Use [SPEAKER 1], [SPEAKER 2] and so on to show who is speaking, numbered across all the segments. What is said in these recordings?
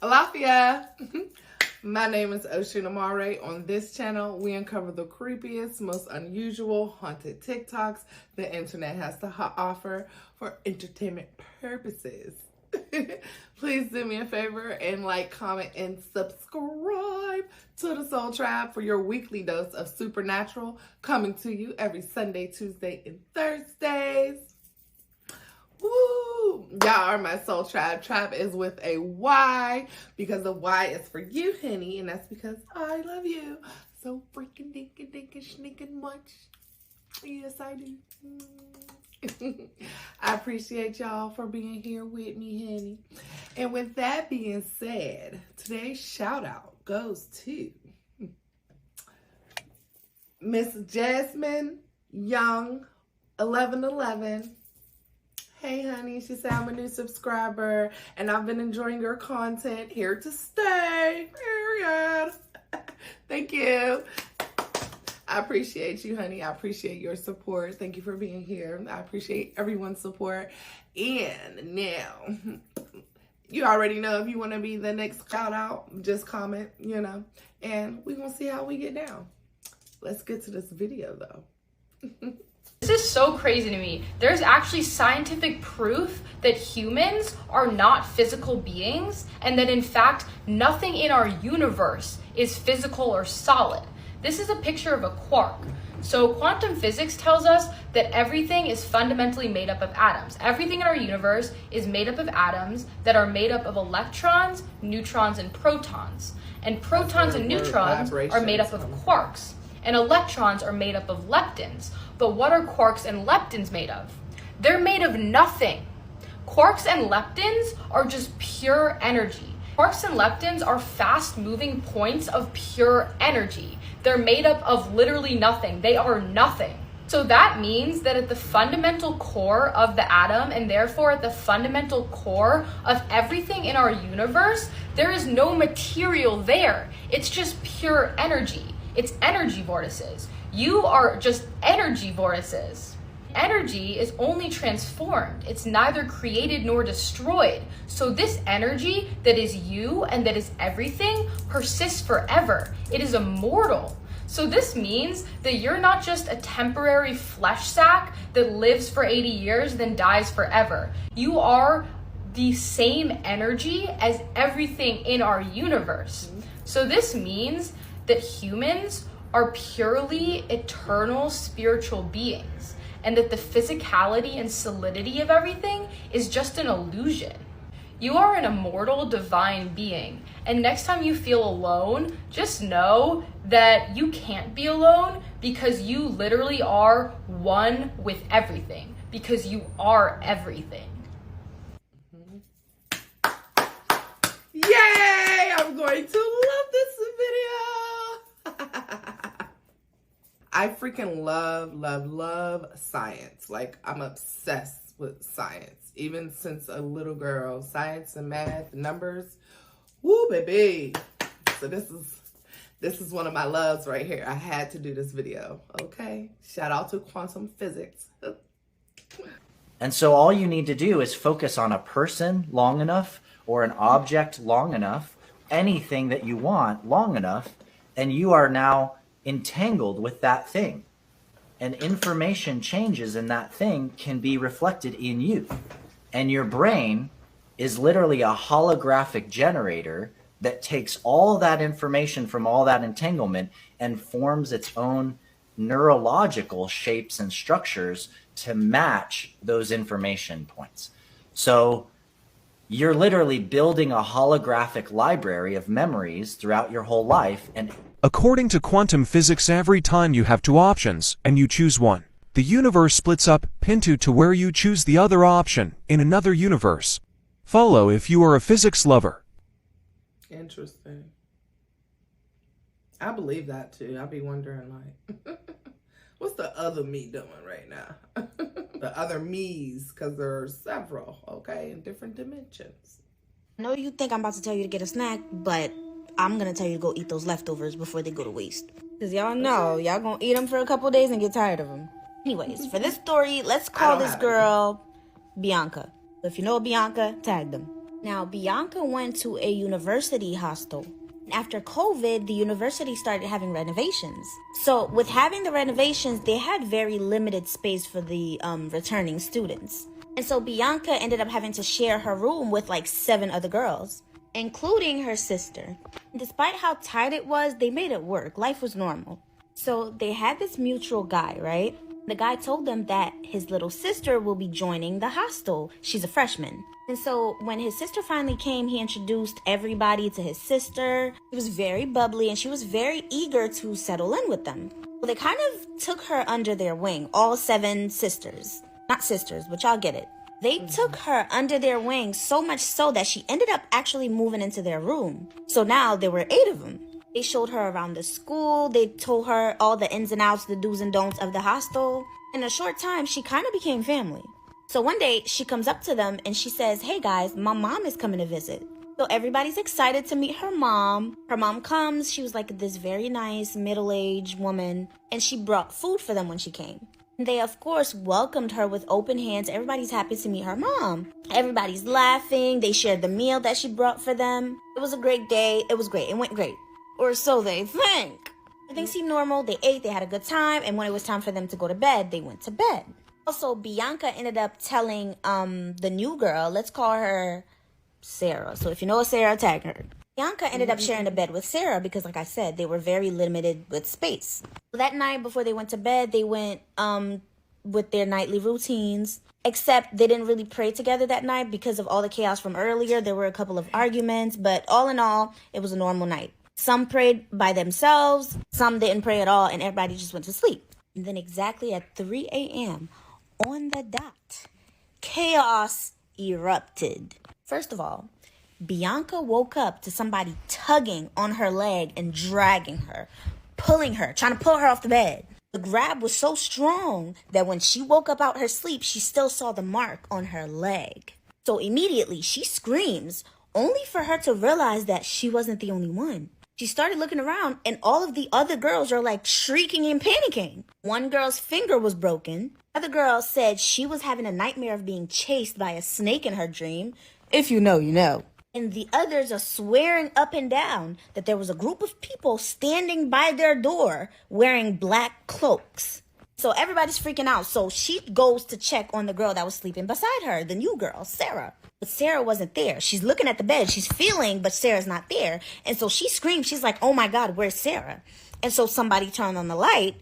[SPEAKER 1] Alafia! My name is Oshun. On this channel, we uncover the creepiest, most unusual, haunted TikToks the internet has to offer for entertainment purposes. Please do me a favor and like, comment, and subscribe to the Soul Tribe for your weekly dose of supernatural, coming to you every Sunday, Tuesday, and Thursdays. Woo! Y'all are my Soul Tribe. Tribe is with a Y because the Y is for you, honey, and that's because I love you so freaking dinkin' sneaking much. Yes, I do. I appreciate y'all for being here with me, honey. And with that being said, today's shout out goes to Miss Jasmine Young 1111. Hey honey, she said I'm a new subscriber and I've been enjoying your content. Here to stay. Period. Thank you. I appreciate you, honey. I appreciate your support. Thank you for being here. I appreciate everyone's support. And now, you already know if you want to be the next shout out, just comment, and we're going to see how we get down. Let's get to this video though.
[SPEAKER 2] This is so crazy to me. There's actually scientific proof that humans are not physical beings and that in fact, nothing in our universe is physical or solid. This is a picture of a quark. So quantum physics tells us that everything is fundamentally made up of atoms. Everything in our universe is made up of atoms that are made up of electrons, neutrons, and protons. And protons and neutrons are made up of quarks. And electrons are made up of leptons. But what are quarks and leptons made of? They're made of nothing. Quarks and leptons are just pure energy. Quarks and leptons are fast-moving points of pure energy. They're made up of literally nothing. They are nothing. So that means that at the fundamental core of the atom, and therefore at the fundamental core of everything in our universe, there is no material there. It's just pure energy. It's energy vortices. You are just energy vortices. Energy is only transformed. It's neither created nor destroyed. So this energy that is you and that is everything persists forever. It is immortal. So this means that you're not just a temporary flesh sack that lives for 80 years, then dies forever. You are the same energy as everything in our universe. So this means that humans are purely eternal spiritual beings, and that the physicality and solidity of everything is just an illusion. You are an immortal divine being, and next time you feel alone, just know that you can't be alone because you literally are one with everything, because you are everything.
[SPEAKER 1] Yay! I'm going to love this video. I freaking love science. Like, I'm obsessed with science. Even since a little girl, science and math, numbers. Woo, baby. So this is one of my loves right here. I had to do this video, okay? Shout out to quantum physics.
[SPEAKER 3] And so all you need to do is focus on a person long enough or an object long enough, anything that you want long enough, and you are now entangled with that thing. And information changes in that thing can be reflected in you. And your brain is literally a holographic generator that takes all that information from all that entanglement and forms its own neurological shapes and structures to match those information points. So you're literally building a holographic library of memories throughout your whole life. And
[SPEAKER 4] according to quantum physics, every time you have two options and you choose one, the universe splits up into to where you choose the other option in another universe. Follow if you are a physics lover.
[SPEAKER 1] Interesting. I believe that too. I'll be wondering, like, what's the other me doing right now? The other me's, because there are several, okay, in different dimensions.
[SPEAKER 5] I know you think I'm about to tell you to get a snack, but I'm going to tell you to go eat those leftovers before they go to waste. Because y'all know, y'all going to eat them for a couple days and get tired of them. Anyways, for this story, let's call this girl Bianca. If you know Bianca, tag them. Now, Bianca went to a university hostel. After COVID, the university started having renovations. So with having the renovations, they had very limited space for the returning students. And so Bianca ended up having to share her room with like 7 other girls, including her sister. Despite how tight it was, they made it work. Life was normal. So they had this mutual guy, right? The guy told them that his little sister will be joining the hostel. She's a freshman. And so when his sister finally came, he introduced everybody to his sister. She was very bubbly and she was very eager to settle in with them. Well, they kind of took her under their wing, all 7 sisters. Not sisters, but y'all get it. They took her under their wing so much so that she ended up actually moving into their room. So now there were 8 of them. They showed her around the school. They told her all the ins and outs, the do's and don'ts of the hostel. In a short time, she kind of became family. So one day she comes up to them and she says, "Hey guys, my mom is coming to visit." So everybody's excited to meet her mom. Her mom comes. She was like this very nice middle-aged woman, and she brought food for them when she came. They, of course, welcomed her with open hands. Everybody's happy to meet her mom. Everybody's laughing. They shared the meal that she brought for them. It was a great day. It was great. It went great. Or so they think. Everything seemed normal. They ate. They had a good time. And when it was time for them to go to bed, they went to bed. Also, Bianca ended up telling the new girl, let's call her Sarah. So if you know a Sarah, tag her. Bianca ended up sharing a bed with Sarah because, like I said, they were very limited with space. That night before they went to bed, they went with their nightly routines, except they didn't really pray together that night because of all the chaos from earlier. There were a couple of arguments, but all in all, it was a normal night. Some prayed by themselves, some didn't pray at all, and everybody just went to sleep. And then exactly at 3 a.m., on the dot, chaos erupted. First of all, Bianca woke up to somebody tugging on her leg and dragging her, pulling her, trying to pull her off the bed. The grab was so strong that when she woke up out her sleep, she still saw the mark on her leg. So immediately she screams, only for her to realize that she wasn't the only one. She started looking around and all of the other girls are like shrieking and panicking. One girl's finger was broken. Other girl said she was having a nightmare of being chased by a snake in her dream. If you know, you know. And the others are swearing up and down that there was a group of people standing by their door wearing black cloaks. So everybody's freaking out. So she goes to check on the girl that was sleeping beside her, the new girl, Sarah. But Sarah wasn't there. She's looking at the bed. She's feeling, but Sarah's not there. And so she screams. She's like, "Oh my God, where's Sarah?" And so somebody turned on the light,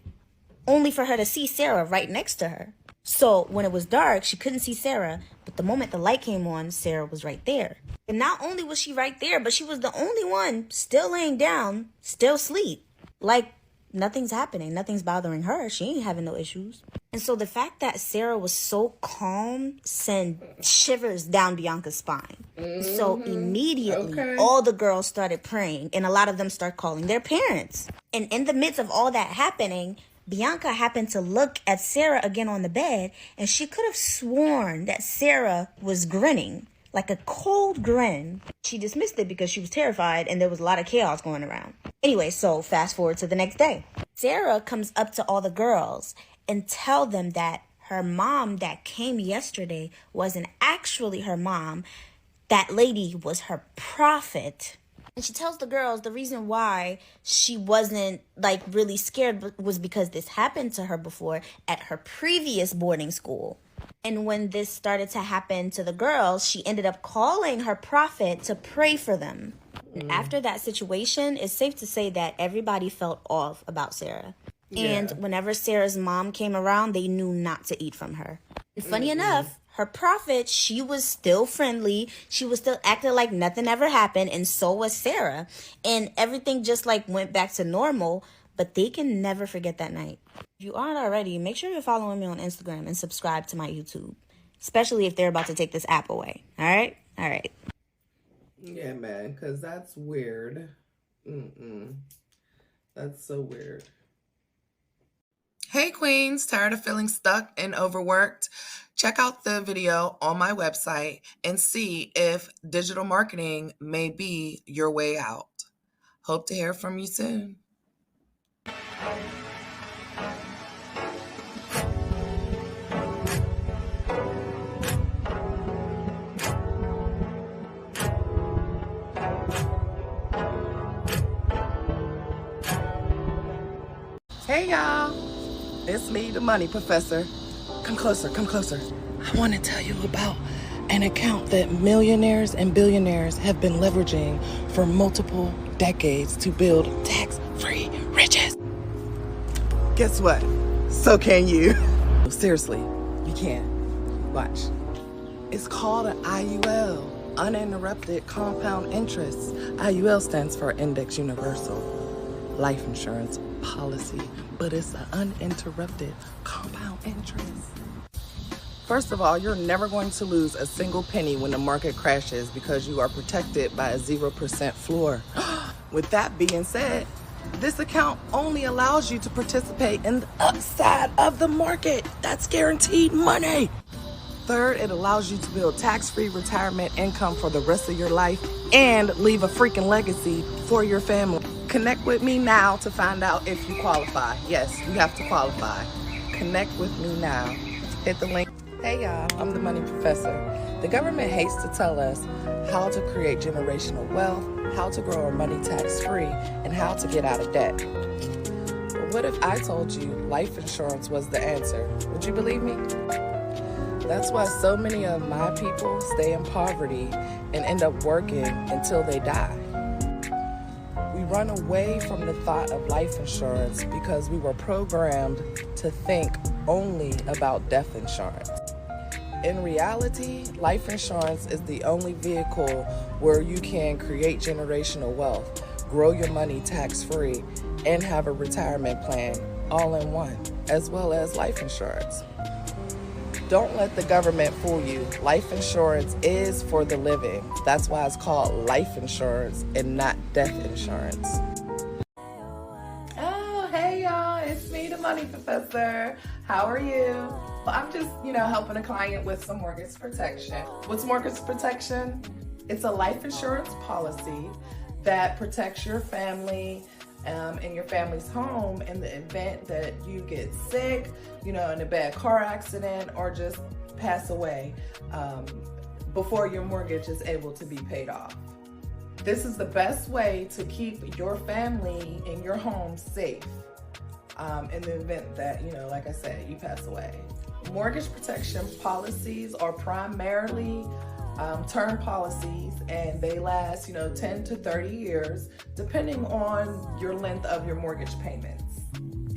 [SPEAKER 5] only for her to see Sarah right next to her. So when it was dark, she couldn't see Sarah. But the moment the light came on, Sarah was right there. And not only was she right there, but she was the only one still laying down, still asleep. Like nothing's happening. Nothing's bothering her. She ain't having no issues. And so the fact that Sarah was so calm sent shivers down Bianca's spine. So immediately, all the girls started praying, and a lot of them start calling their parents. And in the midst of all that happening, Bianca happened to look at Sarah again on the bed, and she could have sworn that Sarah was grinning, like a cold grin. She dismissed it because she was terrified and there was a lot of chaos going around. Anyway, so fast forward to the next day. Sarah comes up to all the girls and tell them that her mom that came yesterday wasn't actually her mom. That lady was her prophet. And she tells the girls the reason why she wasn't like really scared was because this happened to her before at her previous boarding school. And when this started to happen to the girls, she ended up calling her prophet to pray for them. And after that situation, it's safe to say that everybody felt off about Sarah. And whenever Sarah's mom came around, they knew not to eat from her. And funny enough, her prophet, she was still friendly. She was still acting like nothing ever happened. And so was Sarah. And everything just like went back to normal. But they can never forget that night. If you aren't already, make sure you're following me on Instagram and subscribe to my YouTube. Especially if they're about to take this app away. All right? All right.
[SPEAKER 1] Yeah, man, because that's weird. That's so weird. Hey, queens. Tired of feeling stuck and overworked? Check out the video on my website and see if digital marketing may be your way out. Hope to hear from you soon. Hey y'all, it's me, the money professor. Come closer, come closer. I want to tell you about an account that millionaires and billionaires have been leveraging for multiple decades to build tax-free riches. Guess what? So can you. Seriously, you can. Watch. It's called an IUL, uninterrupted compound interest. IUL stands for Index Universal Life Insurance Policy, but it's an uninterrupted compound interest. First of all, you're never going to lose a single penny when the market crashes because you are protected by a 0% floor. With that being said, this account only allows you to participate in the upside of the market. That's guaranteed money. Third, it allows you to build tax-free retirement income for the rest of your life and leave a freaking legacy for your family. Connect with me now to find out if you qualify. Yes, you have to qualify. Connect with me now. Hit the link. Hey y'all, I'm the money professor. The government hates to tell us how to create generational wealth, how to grow our money tax-free, and how to get out of debt. But what if I told you life insurance was the answer? Would you believe me? That's why so many of my people stay in poverty and end up working until they die. We run away from the thought of life insurance because we were programmed to think only about death insurance. In reality, life insurance is the only vehicle where you can create generational wealth, grow your money tax-free, and have a retirement plan all in one, as well as life insurance. Don't let the government fool you. Life insurance is for the living. That's why it's called life insurance and not death insurance. Oh, hey y'all, it's me, the money professor. How are you? Well, I'm just, helping a client with some mortgage protection. What's mortgage protection? It's a life insurance policy that protects your family and your family's home in the event that you get sick, in a bad car accident, or just pass away before your mortgage is able to be paid off. This is the best way to keep your family and your home safe in the event that, like I said, you pass away. Mortgage protection policies are primarily term policies, and they last 10 to 30 years depending on your length of your mortgage payments.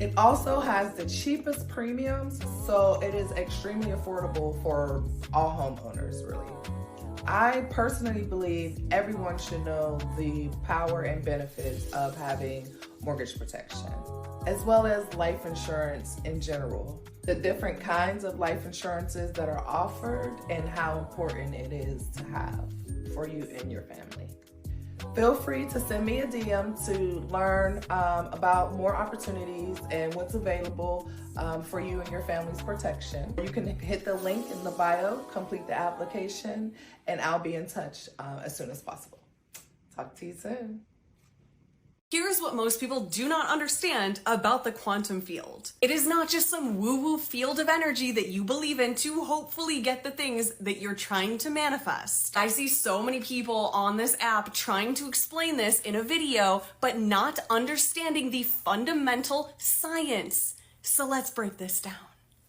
[SPEAKER 1] It also has the cheapest premiums, so it is extremely affordable for all homeowners, really. I personally believe everyone should know the power and benefits of having mortgage protection, as well as life insurance in general, the different kinds of life insurances that are offered, and how important it is to have for you and your family. Feel free to send me a DM to learn about more opportunities and what's available for you and your family's protection. You can hit the link in the bio, complete the application, and I'll be in touch as soon as possible. Talk to you soon.
[SPEAKER 6] Here's what most people do not understand about the quantum field. It is not just some woo-woo field of energy that you believe in to hopefully get the things that you're trying to manifest. I see so many people on this app trying to explain this in a video, but not understanding the fundamental science. So let's break this down.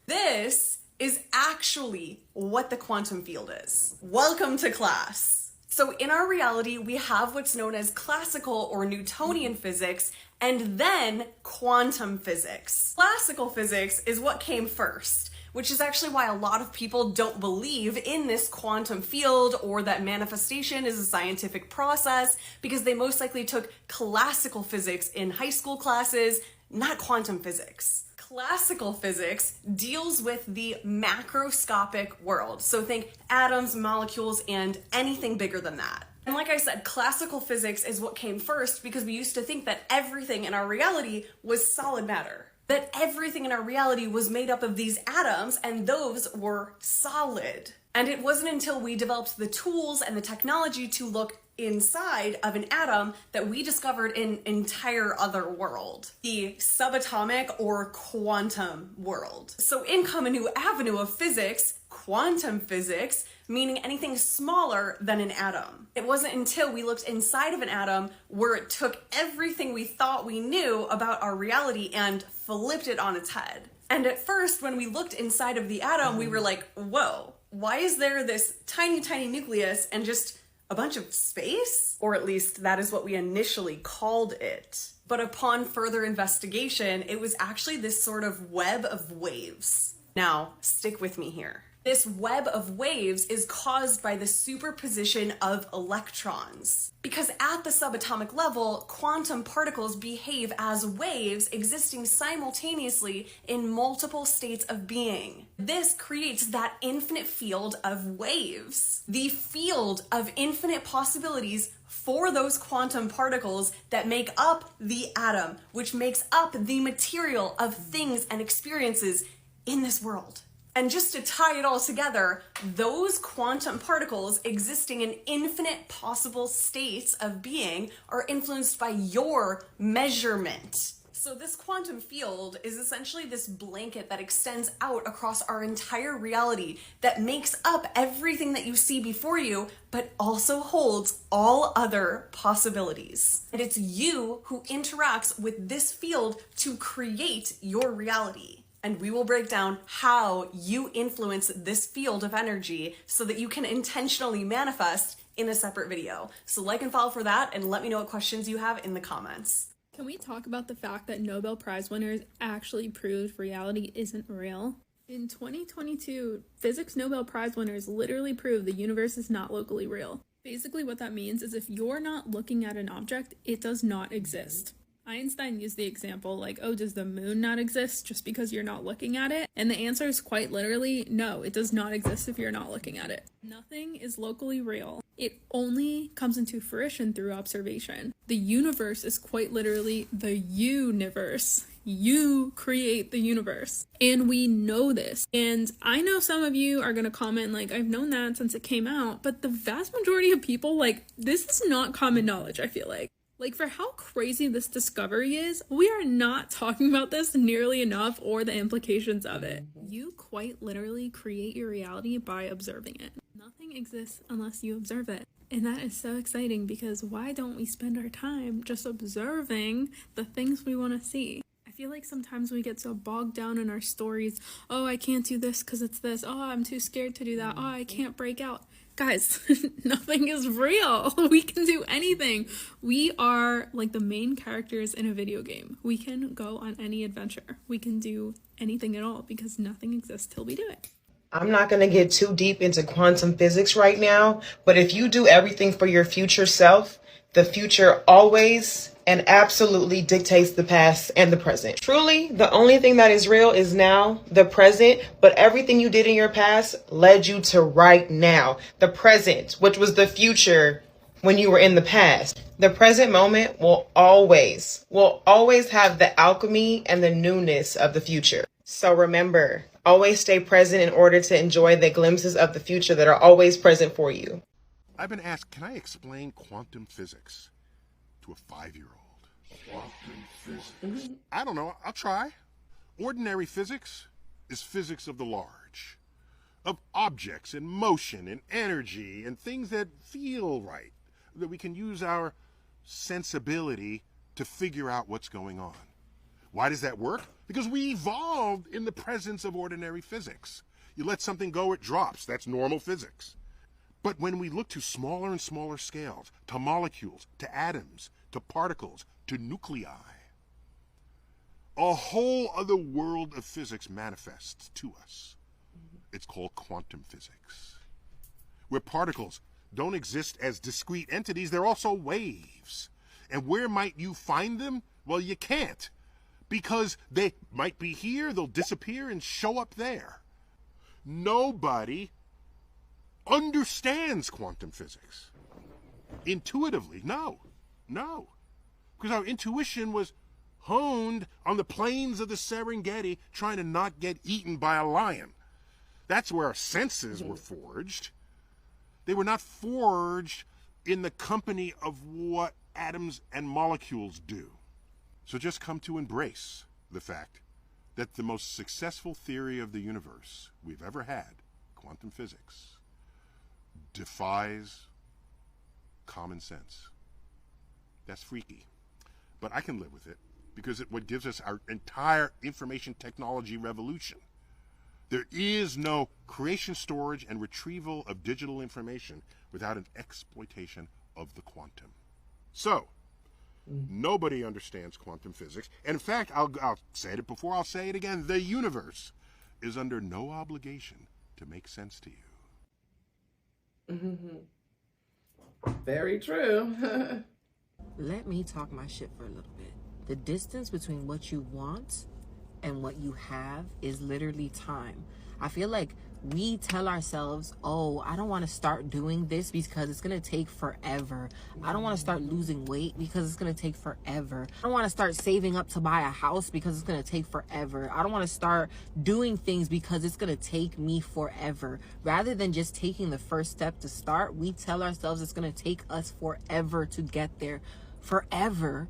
[SPEAKER 6] This is actually what the quantum field is. Welcome to class. So in our reality, we have what's known as classical or Newtonian physics, and then quantum physics. Classical physics is what came first, which is actually why a lot of people don't believe in this quantum field or that manifestation is a scientific process, because they most likely took classical physics in high school classes, not quantum physics. Classical physics deals with the macroscopic world. So think atoms, molecules, and anything bigger than that. And like I said, classical physics is what came first because we used to think that everything in our reality was solid matter. That everything in our reality was made up of these atoms, and those were solid. And it wasn't until we developed the tools and the technology to look inside of an atom that we discovered an entire other world, the subatomic or quantum world. So in come a new avenue of physics, quantum physics, meaning anything smaller than an atom. It wasn't until we looked inside of an atom where it took everything we thought we knew about our reality and flipped it on its head. And at first, when we looked inside of the atom, we were like, whoa, why is there this tiny, tiny nucleus and just a bunch of space? Or at least that is what we initially called it. But upon further investigation, it was actually this sort of web of waves. Now, stick with me here. This web of waves is caused by the superposition of electrons. Because at the subatomic level, quantum particles behave as waves existing simultaneously in multiple states of being. This creates that infinite field of waves. The field of infinite possibilities for those quantum particles that make up the atom, which makes up the material of things and experiences in this world. And just to tie it all together, those quantum particles existing in infinite possible states of being are influenced by your measurement. So this quantum field is essentially this blanket that extends out across our entire reality that makes up everything that you see before you, but also holds all other possibilities. And it's you who interacts with this field to create your reality. And we will break down how you influence this field of energy so that you can intentionally manifest in a separate video. So like and follow for that, and let me know what questions you have in the comments.
[SPEAKER 7] Can we talk about the fact that Nobel Prize winners actually proved reality isn't real? In 2022, physics Nobel Prize winners literally proved the universe is not locally real. Basically what that means is if you're not looking at an object, it does not exist. Einstein used the example like, oh, does the moon not exist just because you're not looking at it? And the answer is quite literally, no, it does not exist if you're not looking at it. Nothing is locally real. It only comes into fruition through observation. The universe is quite literally the universe. You create the universe. And we know this. And I know some of you are going to comment like, I've known that since it came out, but the vast majority of people, like, this is not common knowledge, I feel like. Like, for how crazy this discovery is, we are not talking about this nearly enough or the implications of it. You quite literally create your reality by observing it. Nothing exists unless you observe it. And that is so exciting because why don't we spend our time just observing the things we want to see? I feel like sometimes we get so bogged down in our stories. Oh, I can't do this because it's this. Oh, I'm too scared to do that. Oh, I can't break out. Guys, nothing is real. We can do anything. We are like the main characters in a video game. We can go on any adventure. We can do anything at all because nothing exists till we do it.
[SPEAKER 8] I'm not going to get too deep into quantum physics right now, but if you do everything for your future self, the future always and absolutely dictates the past and the present. Truly, the only thing that is real is now, the present, but everything you did in your past led you to right now, the present, which was the future when you were in the past. The present moment will always have the alchemy and the newness of the future. So remember, always stay present in order to enjoy the glimpses of the future that are always present for you.
[SPEAKER 9] I've been asked, can I explain quantum physics to a 5-year-old? Quantum physics? I don't know. I'll try. Ordinary physics is physics of the large, of objects and motion and energy and things that feel right, that we can use our sensibility to figure out what's going on. Why does that work? Because we evolved in the presence of ordinary physics. You let something go, it drops. That's normal physics. But when we look to smaller and smaller scales, to molecules, to atoms, to particles, to nuclei, a whole other world of physics manifests to us. It's called quantum physics, where particles don't exist as discrete entities, they're also waves. And where might you find them? Well, you can't, because they might be here, they'll disappear and show up there. Nobody understands quantum physics. Intuitively, no. Because our intuition was honed on the plains of the Serengeti trying to not get eaten by a lion. That's where our senses were forged. They were not forged in the company of what atoms and molecules do. So just come to embrace the fact that the most successful theory of the universe we've ever had quantum physics, defies common sense. That's freaky. But I can live with it because it's what gives us our entire information technology revolution. There is no creation, storage, and retrieval of digital information without an exploitation of the quantum. So, nobody understands quantum physics. And in fact, I'll say it before, I'll say it again. The universe is under no obligation to make sense to you.
[SPEAKER 1] Very true.
[SPEAKER 10] Let me talk my shit for a little bit. The distance between what you want and what you have is literally time. I feel like we tell ourselves, oh, I don't want to start doing this because it's going to take forever. I don't want to start losing weight because it's going to take forever. I don't want to start saving up to buy a house because it's going to take forever. I don't want to start doing things because it's going to take me forever. Rather than just taking the first step to start, we tell ourselves it's going to take us forever to get there. Forever.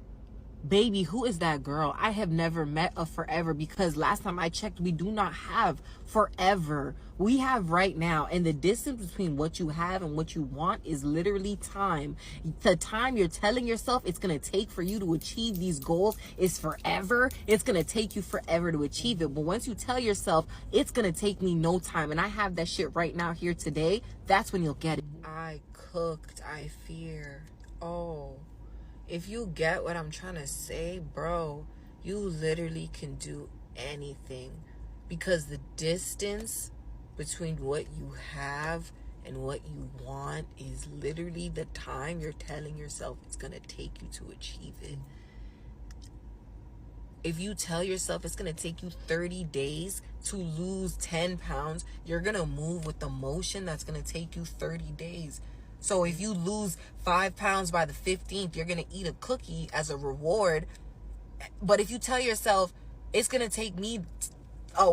[SPEAKER 10] Baby, who is that girl? I have never met a forever, because last time I checked, we do not have forever. We have right now, and the distance between what you have and what you want is literally time. The time you're telling yourself it's going to take for you to achieve these goals is forever. It's going to take you forever to achieve it. But once you tell yourself it's going to take me no time, and I have that shit right now here today, that's when you'll get it. I cooked, I fear. Oh. If you get what I'm trying to say, bro, you literally can do anything, because the distance between what you have and what you want is literally the time you're telling yourself it's going to take you to achieve it. If you tell yourself it's going to take you 30 days to lose 10 pounds, you're going to move with the motion that's going to take you 30 days. So if you lose 5 pounds by the 15th, you're going to eat a cookie as a reward. But if you tell yourself it's going to take me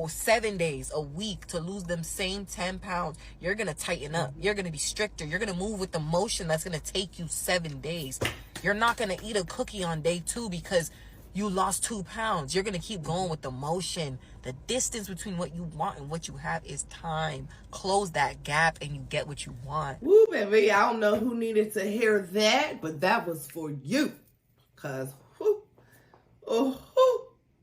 [SPEAKER 10] 7 days, a week to lose them same 10 pounds, you're going to tighten up. You're going to be stricter. You're going to move with the motion that's going to take you 7 days. You're not going to eat a cookie on day 2 because you lost 2 pounds. You're going to keep going with the motion. The distance between what you want and what you have is time. Close that gap and you get what you want.
[SPEAKER 1] Woo, baby, I don't know who needed to hear that, but that was for you. Because,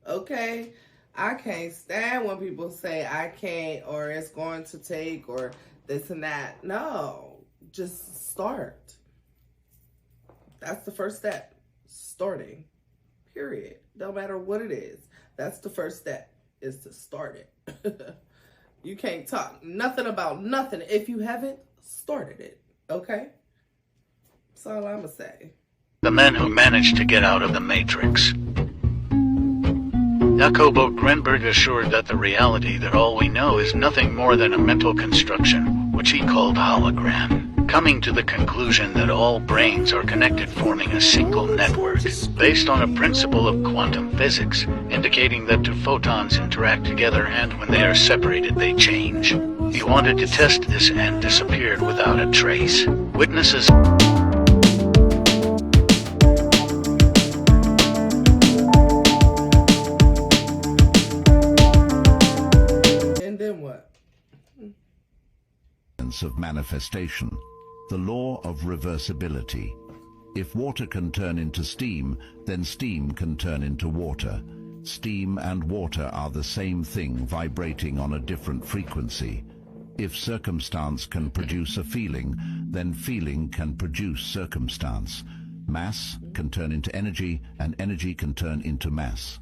[SPEAKER 1] okay, I can't stand when people say I can't, or it's going to take, or this and that. No, just start. That's the first step. Starting. Period. No matter what it is. That's the first step, is to start it. You can't talk nothing about nothing if you haven't started it. Okay? That's all I'm going to say.
[SPEAKER 11] The men who managed to get out of the Matrix. Jacobo Grenberg assured that the reality, that all we know, is nothing more than a mental construction, which he called hologram, coming to the conclusion that all brains are connected, forming a single network, based on a principle of quantum physics, indicating that two photons interact together, and when they are separated, they change. He wanted to test this and disappeared without a trace. Witnesses...
[SPEAKER 12] of manifestation, the law of reversibility. If water can turn into steam, then steam can turn into water. Steam and water are the same thing, vibrating on a different frequency. If circumstance can produce a feeling, then feeling can produce circumstance. Mass can turn into energy, and energy can turn into mass.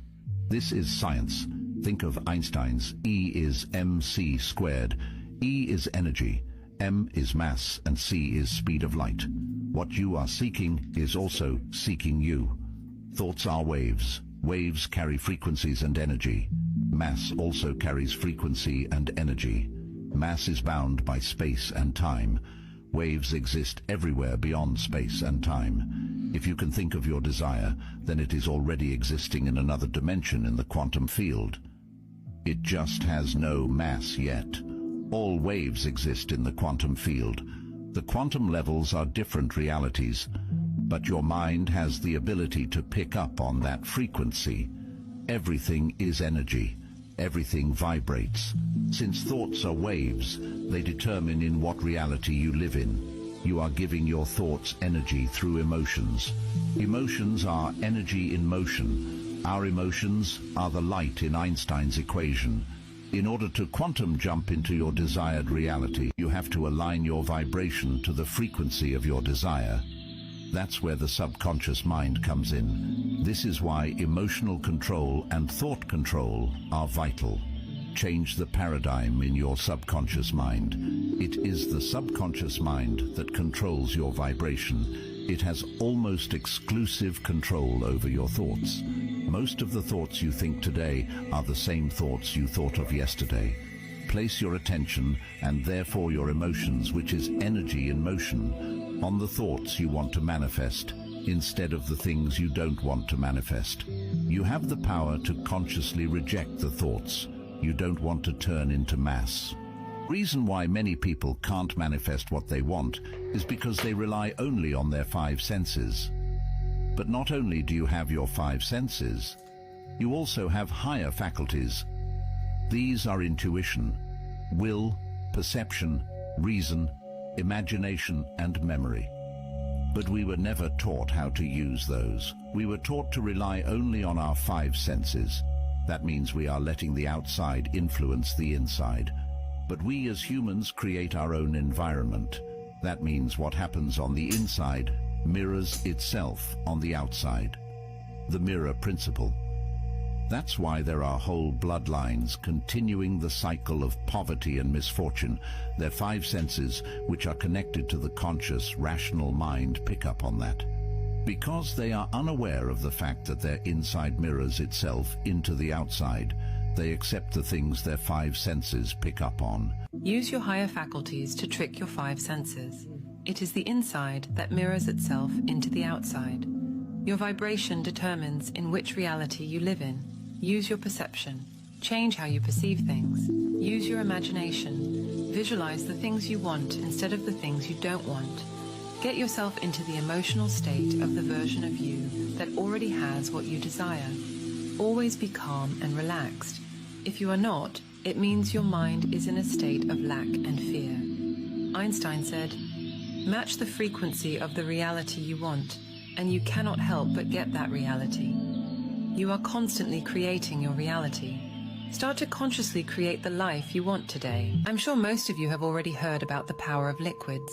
[SPEAKER 12] This is science. Think of Einstein's E is mc squared. E is energy, m is mass, and c is speed of light. What you are seeking is also seeking you. Thoughts are waves. Waves carry frequencies and energy. Mass also carries frequency and energy. Mass is bound by space and time. Waves exist everywhere beyond space and time. If you can think of your desire, then it is already existing in another dimension in the quantum field. It just has no mass yet. All waves exist in the quantum field. The quantum levels are different realities, but your mind has the ability to pick up on that frequency. Everything is energy. everything vibrates. Since thoughts are waves, they determine in what reality you live in. You are giving your thoughts energy through emotions. Emotions are energy in motion. Our emotions are the light in Einstein's equation. In order to quantum jump into your desired reality, you have to align your vibration to the frequency of your desire. That's where the subconscious mind comes in. This is why emotional control and thought control are vital. Change the paradigm in your subconscious mind. It is the subconscious mind that controls your vibration. It has almost exclusive control over your thoughts. Most of the thoughts you think today are the same thoughts you thought of yesterday. Place your attention, and therefore your emotions, which is energy in motion, on the thoughts you want to manifest, instead of the things you don't want to manifest. You have the power to consciously reject the thoughts you don't want to turn into mass. Reason why many people can't manifest what they want is because they rely only on their 5 senses. But not only do you have your 5 senses, you also have higher faculties. These are intuition, will, perception, reason, imagination, and memory. But we were never taught how to use those. We were taught to rely only on our 5 senses. That means we are letting the outside influence the inside. But we as humans create our own environment. That means what happens on the inside mirrors itself on the outside. The mirror principle. That's why there are whole bloodlines continuing the cycle of poverty and misfortune. Their 5 senses, which are connected to the conscious, rational mind, pick up on that. Because they are unaware of the fact that their inside mirrors itself into the outside, they accept the things their 5 senses pick up on.
[SPEAKER 13] Use your higher faculties to trick your 5 senses. It is the inside that mirrors itself into the outside. Your vibration determines in which reality you live in. Use your perception. Change how you perceive things. Use your imagination. Visualize the things you want instead of the things you don't want. Get yourself into the emotional state of the version of you that already has what you desire. Always be calm and relaxed. If you are not, it means your mind is in a state of lack and fear. Einstein said, "Match the frequency of the reality you want, and you cannot help but get that reality." You are constantly creating your reality. Start to consciously create the life you want today. I'm sure most of you have already heard about the power of liquids.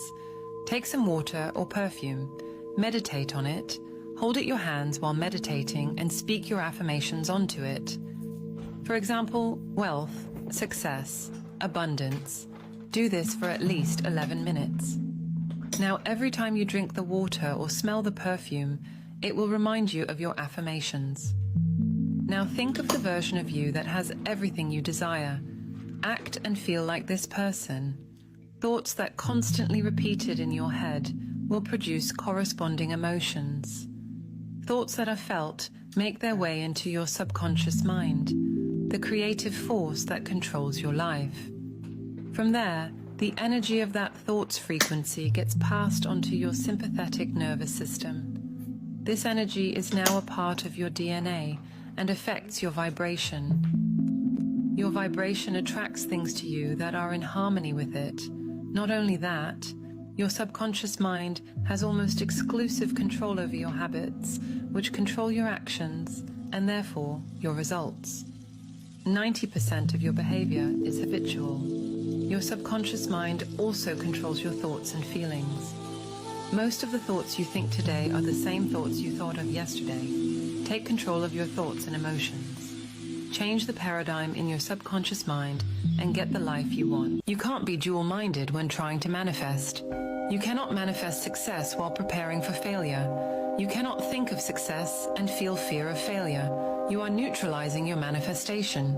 [SPEAKER 13] Take some water or perfume, meditate on it, hold it in your hands while meditating and speak your affirmations onto it. For example, wealth, success, abundance. Do this for at least 11 minutes. Now, every time you drink the water or smell the perfume, it will remind you of your affirmations. Now think of the version of you that has everything you desire. Act and feel like this person. Thoughts that constantly repeated in your head will produce corresponding emotions. Thoughts that are felt make their way into your subconscious mind, the creative force that controls your life. From there, the energy of that thought's frequency gets passed onto your sympathetic nervous system. This energy is now a part of your DNA and affects your vibration. Your vibration attracts things to you that are in harmony with it. Not only that, your subconscious mind has almost exclusive control over your habits, which control your actions and therefore your results. 90% of your behavior is habitual. Your subconscious mind also controls your thoughts and feelings. Most of the thoughts you think today are the same thoughts you thought of yesterday. Take control of your thoughts and emotions. Change the paradigm in your subconscious mind and get the life you want. You can't be dual-minded when trying to manifest. You cannot manifest success while preparing for failure. You cannot think of success and feel fear of failure. You are neutralizing your manifestation.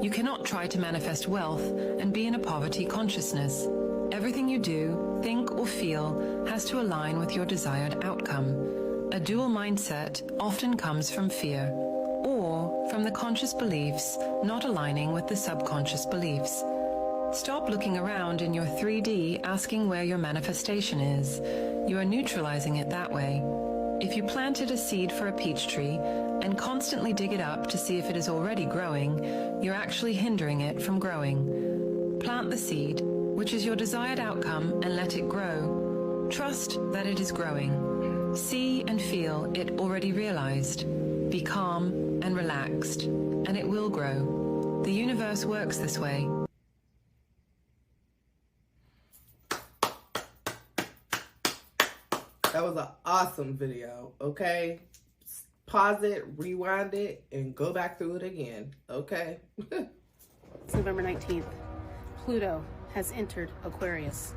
[SPEAKER 13] You cannot try to manifest wealth and be in a poverty consciousness. Everything you do, think, or feel has to align with your desired outcome. A dual mindset often comes from fear, or from the conscious beliefs not aligning with the subconscious beliefs. Stop looking around in your 3D asking where your manifestation is. You are neutralizing it that way. If you planted a seed for a peach tree and constantly dig it up to see if it is already growing, you're actually hindering it from growing. Plant the seed, which is your desired outcome, and let it grow. Trust that it is growing. See and feel it already realized. Be calm and relaxed, and it will grow. The universe works this way.
[SPEAKER 1] That was an awesome video, okay? Pause it, rewind it, and go back through it again, okay?
[SPEAKER 14] It's November 19th. Pluto has entered Aquarius.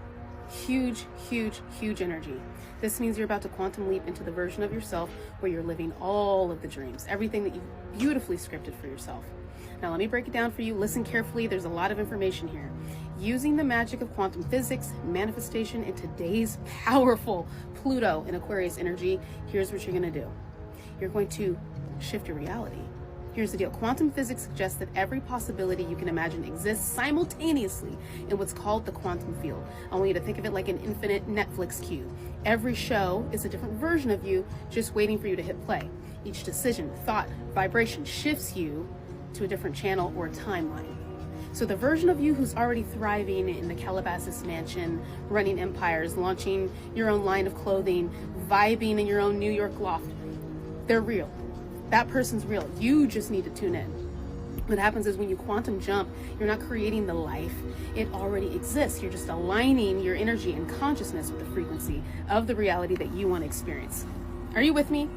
[SPEAKER 14] Huge, huge, huge energy. This means you're about to quantum leap into the version of yourself where you're living all of the dreams, everything that you've beautifully scripted for yourself. Now let me break it down for you. Listen carefully. There's a lot of information here. Using the magic of quantum physics, manifestation, and today's powerful Pluto in Aquarius energy, here's what you're going to do. You're going to shift your reality. Here's the deal. Quantum physics suggests that every possibility you can imagine exists simultaneously in what's called the quantum field. I want you to think of it like an infinite Netflix queue. Every show is a different version of you just waiting for you to hit play. Each decision, thought, vibration shifts you to a different channel or timeline. So the version of you who's already thriving in the Calabasas mansion, running empires, launching your own line of clothing, vibing in your own New York loft, they're real. That person's real. You just need to tune in. What happens is when you quantum jump, you're not creating the life. It already exists. You're just aligning your energy and consciousness with the frequency of the reality that you want to experience. Are you with me?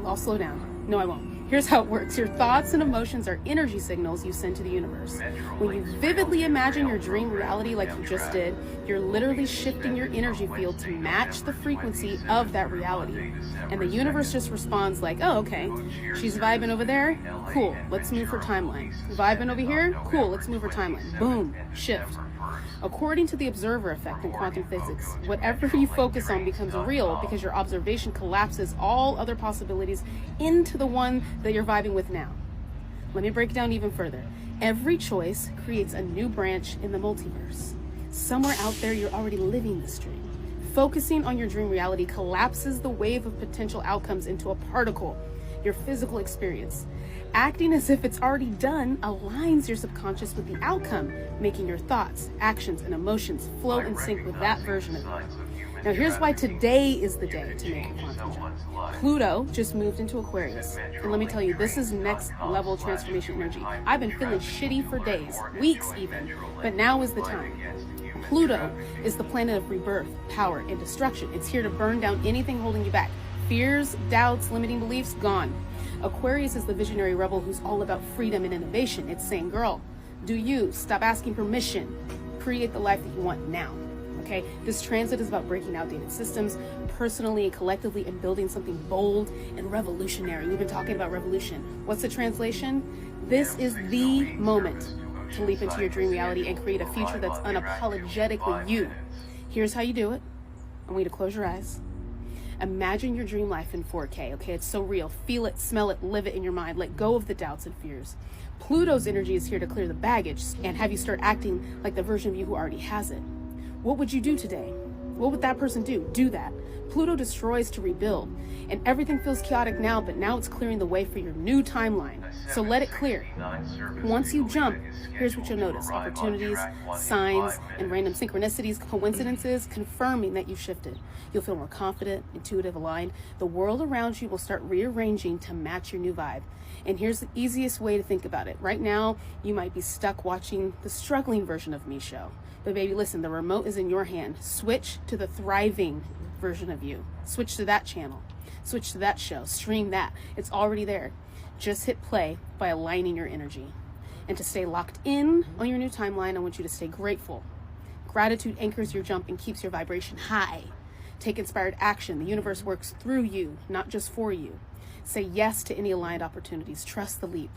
[SPEAKER 14] I'll slow down. No, I won't. Here's how it works. Your thoughts and emotions are energy signals you send to the universe. When you vividly imagine your dream reality like you just did, you're literally shifting your energy field to match the frequency of that reality. And the universe just responds like, oh, okay, she's vibing over there. Cool, let's move her timeline. Vibing over here? Cool, let's move her timeline. Boom, shift. According to the observer effect in quantum physics, whatever you focus on becomes real because your observation collapses all other possibilities into the one that you're vibing with now. Let me break it down even further. Every choice creates a new branch in the multiverse. Somewhere out there, you're already living this dream. Focusing on your dream reality collapses the wave of potential outcomes into a particle, your physical experience. Acting as if it's already done aligns your subconscious with the outcome, making your thoughts, actions, and emotions flow in sync with that version of you. Now here's why today is the day to make a quantum jump. Pluto just moved into Aquarius, and let me tell you, this is next level transformation energy. I've been feeling shitty for days, weeks even, but now is the time. Pluto is the planet of rebirth, power, and destruction. It's here to burn down anything holding you back. Fears, doubts, limiting beliefs, gone. Aquarius is the visionary rebel who's all about freedom and innovation. It's saying, girl, do you stop asking permission, create the life that you want now. Okay, this transit is about breaking outdated systems personally and collectively and building something bold and revolutionary. We've been talking about revolution. What's the translation? This is the moment to leap into your dream reality and create a future that's unapologetically you. Here's how you do it. I want you to close your eyes. Imagine your dream life in 4K, okay? It's so real. Feel it, smell it, live it in your mind. Let go of the doubts and fears. Pluto's energy is here to clear the baggage and have you start acting like the version of you who already has it. What would you do today? What would that person do? Do that. Pluto destroys to rebuild, and everything feels chaotic now, but now it's clearing the way for your new timeline. So let it clear. Once you jump, here's what you'll notice. Opportunities, signs, and random synchronicities, coincidences, confirming that you've shifted. You'll feel more confident, intuitive, aligned. The world around you will start rearranging to match your new vibe. And here's the easiest way to think about it. Right now, you might be stuck watching the struggling version of me show. But baby, listen, the remote is in your hand. Switch to the thriving version of you. Switch to that channel. Switch to that show. Stream that. It's already there. Just hit play by aligning your energy. And to stay locked in on your new timeline, I want you to stay grateful. Gratitude anchors your jump and keeps your vibration high. Take inspired action. The universe works through you, not just for you. Say yes to any aligned opportunities. Trust the leap.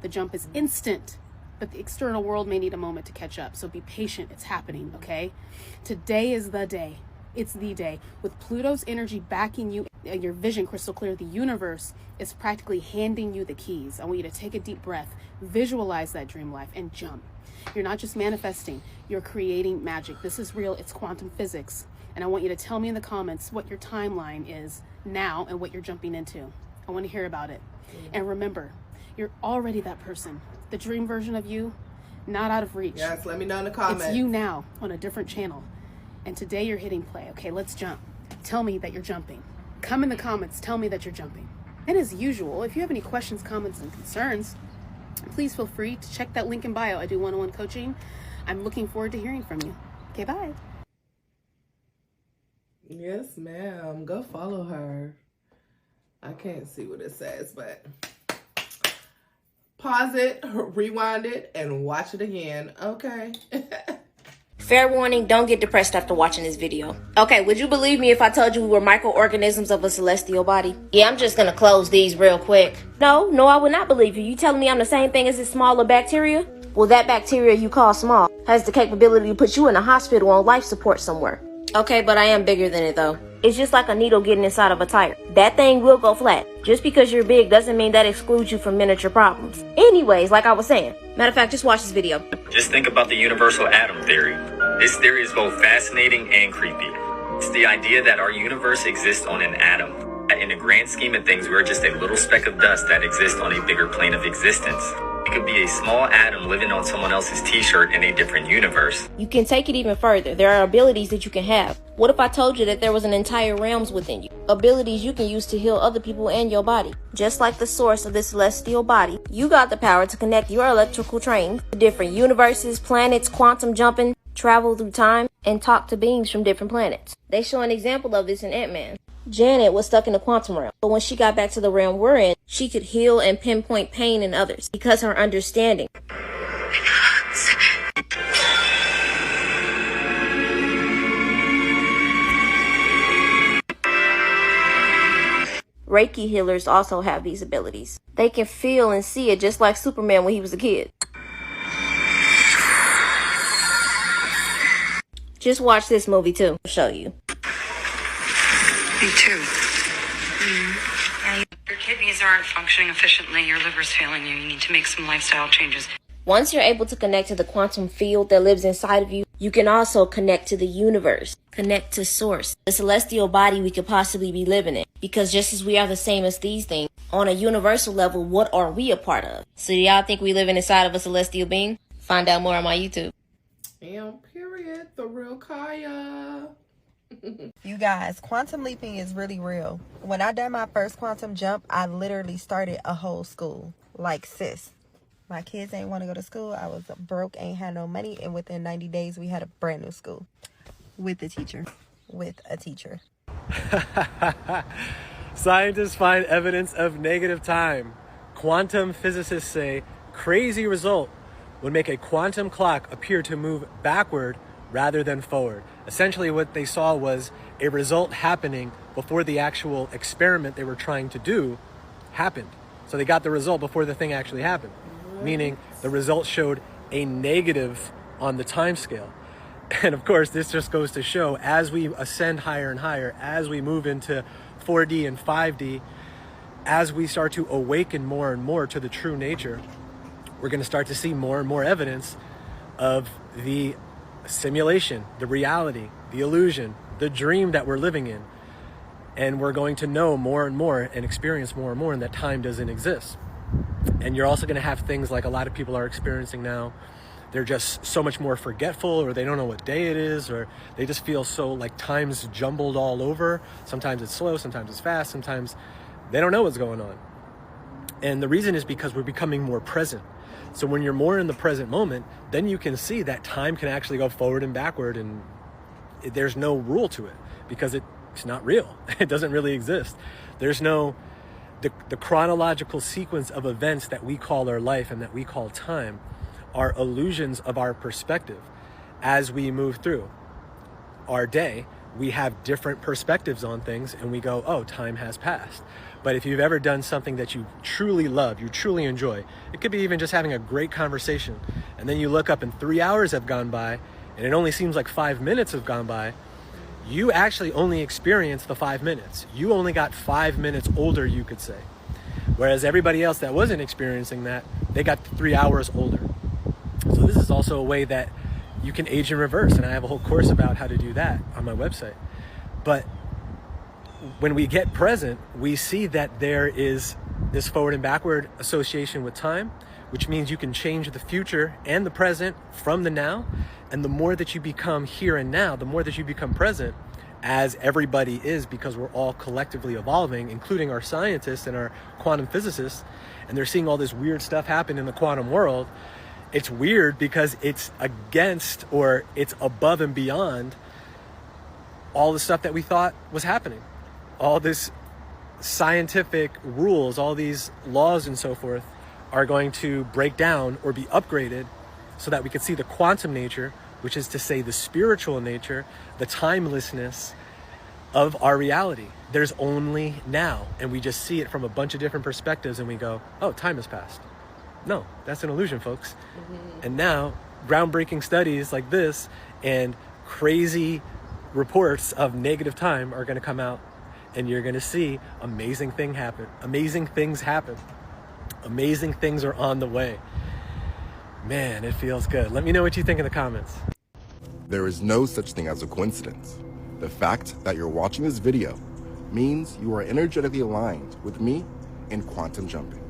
[SPEAKER 14] The jump is instant, but the external world may need a moment to catch up. So be patient. It's happening, okay? Today is the day. It's the day. With Pluto's energy backing you and your vision crystal clear, the universe is practically handing you the keys. I want you to take a deep breath, visualize that dream life, and jump. You're not just manifesting, you're creating magic. This is real. It's quantum physics. And I want you to tell me in the comments what your timeline is now and what you're jumping into. I want to hear about it. And remember, you're already that person. The dream version of you, not out of reach.
[SPEAKER 1] Yes, let me know in the comments.
[SPEAKER 14] It's you now on a different channel. And today you're hitting play. Okay, let's jump. Tell me that you're jumping. Come in the comments, tell me that you're jumping. And as usual, if you have any questions, comments, and concerns, please feel free to check that link in bio. I do one-on-one coaching. I'm looking forward to hearing from you. Okay, bye.
[SPEAKER 1] Yes, ma'am. Go follow her. I can't see what it says, but pause it, rewind it, and watch it again. Okay.
[SPEAKER 5] Fair warning, don't get depressed after watching this video. Okay, would you believe me if I told you we were microorganisms of a celestial body? Yeah, I'm just gonna close these real quick. No, I would not believe you. You telling me I'm the same thing as this smaller bacteria? Well, that bacteria you call small has the capability to put you in a hospital on life support somewhere. Okay, but I am bigger than it though. It's just like a needle getting inside of a tire. That thing will go flat. Just because you're big doesn't mean that excludes you from miniature problems. Anyways, like I was saying, matter of fact, just watch this video.
[SPEAKER 15] Just think about the universal atom theory. This theory is both fascinating and creepy. It's the idea that our universe exists on an atom. In the grand scheme of things, we're just a little speck of dust that exists on a bigger plane of existence. It could be a small atom living on someone else's t-shirt in a different universe.
[SPEAKER 5] You can take it even further. There are abilities that you can have. What if I told you that there was an entire realms within you? Abilities you can use to heal other people and your body. Just like the source of this celestial body, you got the power to connect your electrical train to different universes, planets, quantum jumping, travel through time, and talk to beings from different planets. They show an example of this in Ant-Man. Janet was stuck in the quantum realm, but when she got back to the realm we're in, she could heal and pinpoint pain in others because her understanding. Reiki healers also have these abilities. They can feel and see it just like Superman when he was a kid. Just watch this movie too. I'll show you.
[SPEAKER 16] Me too. Your kidneys aren't functioning efficiently. Your liver's failing you. You need to make some lifestyle changes.
[SPEAKER 5] Once you're able to connect to the quantum field that lives inside of you, you can also connect to the universe, connect to source, the celestial body we could possibly be living in. Because just as we are the same as these things, on a universal level, what are we a part of? So do y'all think we living inside of a celestial being? Find out more on my YouTube.
[SPEAKER 1] And period, the real Kaya.
[SPEAKER 17] You guys, quantum leaping is really real. When I done my first quantum jump, I literally started a whole school. Like, sis, my kids ain't want to go to school. I was broke, ain't had no money, and within 90 days we had a brand new school with a teacher.
[SPEAKER 18] Scientists find evidence of negative time. Quantum physicists say crazy result would make a quantum clock appear to move backward rather than forward. Essentially what they saw was a result happening before the actual experiment they were trying to do happened. So they got the result before the thing actually happened, meaning the result showed a negative on the time scale. And of course, this just goes to show as we ascend higher and higher, as we move into 4D and 5D, as we start to awaken more and more to the true nature, we're going to start to see more and more evidence of the simulation, the reality, the illusion, the dream that we're living in. And we're going to know more and more and experience more and more, and that time doesn't exist. And you're also going to have things like a lot of people are experiencing now. They're just so much more forgetful, or they don't know what day it is, or they just feel so like time's jumbled all over. Sometimes it's slow, sometimes it's fast, sometimes they don't know what's going on. And the reason is because we're becoming more present. So when you're more in the present moment, then you can see that time can actually go forward and backward, and there's no rule to it because it's not real. It doesn't really exist. There's no, the chronological sequence of events that we call our life and that we call time are illusions of our perspective. As we move through our day, we have different perspectives on things and we go, oh, time has passed. But if you've ever done something that you truly love, you truly enjoy, it could be even just having a great conversation, and then you look up and 3 hours have gone by and it only seems like 5 minutes have gone by, you actually only experienced the 5 minutes. You only got 5 minutes older, you could say. Whereas everybody else that wasn't experiencing that, they got 3 hours older. So this is also a way that you can age in reverse, and I have a whole course about how to do that on my website. But when we get present, we see that there is this forward and backward association with time, which means you can change the future and the present from the now. And the more that you become here and now, the more that you become present, as everybody is, because we're all collectively evolving, including our scientists and our quantum physicists, and they're seeing all this weird stuff happen in the quantum world. It's weird because it's against, or it's above and beyond all the stuff that we thought was happening. All this scientific rules, all these laws and so forth are going to break down or be upgraded so that we can see the quantum nature, which is to say the spiritual nature, the timelessness of our reality. There's only now, and we just see it from a bunch of different perspectives, and we go, oh, time has passed. No, that's an illusion, folks. And now, groundbreaking studies like this and crazy reports of negative time are going to come out, and you're going to see amazing things happen. Amazing things happen. Amazing things are on the way. Man, it feels good. Let me know what you think in the comments.
[SPEAKER 19] There is no such thing as a coincidence. The fact that you're watching this video means you are energetically aligned with me in quantum jumping.